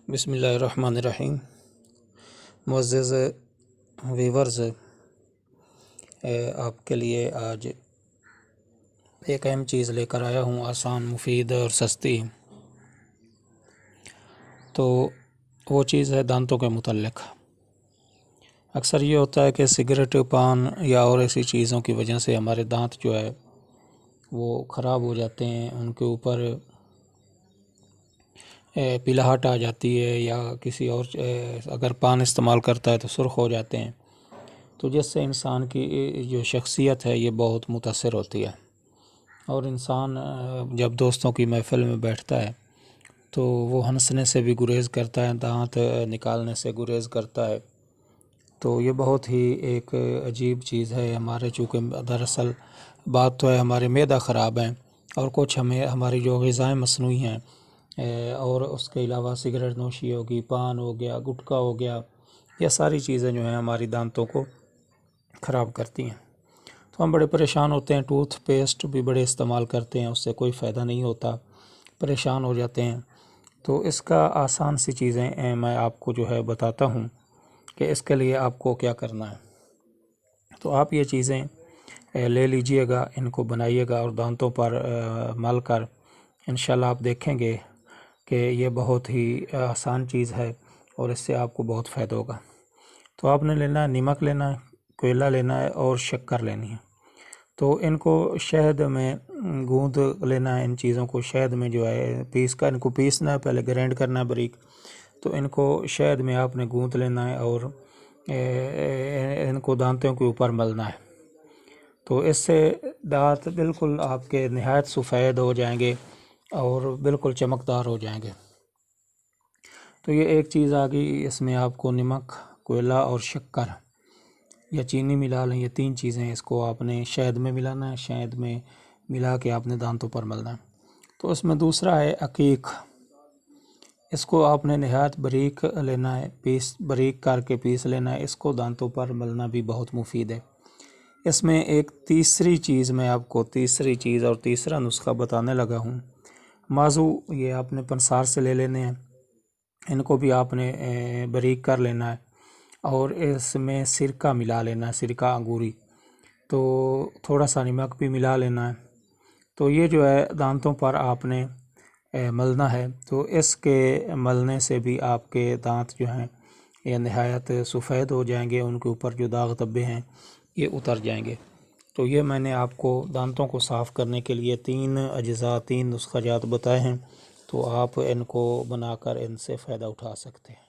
بسم اللہ الرحمن الرحیم۔ معزز ویورز، آپ کے لیے آج ایک اہم چیز لے کر آیا ہوں، آسان، مفید اور سستی۔ تو وہ چیز ہے دانتوں کے متعلق۔ اکثر یہ ہوتا ہے کہ سگریٹ، پان یا اور ایسی چیزوں کی وجہ سے ہمارے دانت جو ہے وہ خراب ہو جاتے ہیں، ان کے اوپر پلاہٹ آ جاتی ہے، یا کسی اور اگر پان استعمال کرتا ہے تو سرخ ہو جاتے ہیں، تو جس سے انسان کی جو شخصیت ہے یہ بہت متاثر ہوتی ہے۔ اور انسان جب دوستوں کی محفل میں بیٹھتا ہے تو وہ ہنسنے سے بھی گریز کرتا ہے، دانت نکالنے سے گریز کرتا ہے۔ تو یہ بہت ہی ایک عجیب چیز ہے ہمارے، چونکہ دراصل بات تو ہے ہمارے معدہ خراب ہیں، اور کچھ ہماری جو غذائیں مصنوعی ہیں، اور اس کے علاوہ سگریٹ نوشی ہوگی، پان ہو گیا، گٹکا ہو گیا، یہ ساری چیزیں جو ہیں ہماری دانتوں کو خراب کرتی ہیں۔ تو ہم بڑے پریشان ہوتے ہیں، ٹوتھ پیسٹ بھی بڑے استعمال کرتے ہیں، اس سے کوئی فائدہ نہیں ہوتا، پریشان ہو جاتے ہیں۔ تو اس کا آسان سی چیزیں میں آپ کو جو ہے بتاتا ہوں کہ اس کے لیے آپ کو کیا کرنا ہے۔ تو آپ یہ چیزیں لے لیجئے گا، ان کو بنائیے گا اور دانتوں پر مل کر انشاءاللہ آپ دیکھیں گے کہ یہ بہت ہی آسان چیز ہے، اور اس سے آپ کو بہت فائدہ ہوگا۔ تو آپ نے لینا ہے نمک، لینا ہے کوئلہ، لینا ہے اور شکر لینی ہے۔ تو ان کو شہد میں گوندھ لینا ہے، ان چیزوں کو شہد میں جو ہے ان کو پیسنا ہے، پہلے گرینڈ کرنا ہے باریک۔ تو ان کو شہد میں آپ نے گوندھ لینا ہے اور ان کو دانتوں کے اوپر ملنا ہے۔ تو اس سے دانت بالکل آپ کے نہایت سفید ہو جائیں گے اور بالکل چمکدار ہو جائیں گے۔ تو یہ ایک چیز آ گئی، اس میں آپ کو نمک، کوئلہ اور شکر یا چینی ملا لیں، یہ تین چیزیں اس کو آپ نے شہد میں ملانا ہے، شہد میں ملا کے آپ نے دانتوں پر ملنا ہے۔ تو اس میں دوسرا ہے عقیق، اس کو آپ نے نہایت باریک لینا ہے، باریک کر کے پیس لینا ہے، اس کو دانتوں پر ملنا بھی بہت مفید ہے۔ اس میں ایک تیسری چیز میں آپ کو اور تیسرا نسخہ بتانے لگا ہوں۔ مازو، یہ آپ نے پنسار سے لے لینے ہیں، ان کو بھی آپ نے باریک کر لینا ہے، اور اس میں سرکہ ملا لینا ہے، سرکہ انگوری، تو تھوڑا سا نمک بھی ملا لینا ہے۔ تو یہ جو ہے دانتوں پر آپ نے ملنا ہے۔ تو اس کے ملنے سے بھی آپ کے دانت جو ہیں یہ نہایت سفید ہو جائیں گے، ان کے اوپر جو داغ دھبے ہیں یہ اتر جائیں گے۔ تو یہ میں نے آپ کو دانتوں کو صاف کرنے کے لیے 3 اجزاء، 3 نسخہ جات بتائے ہیں، تو آپ ان کو بنا کر ان سے فائدہ اٹھا سکتے ہیں۔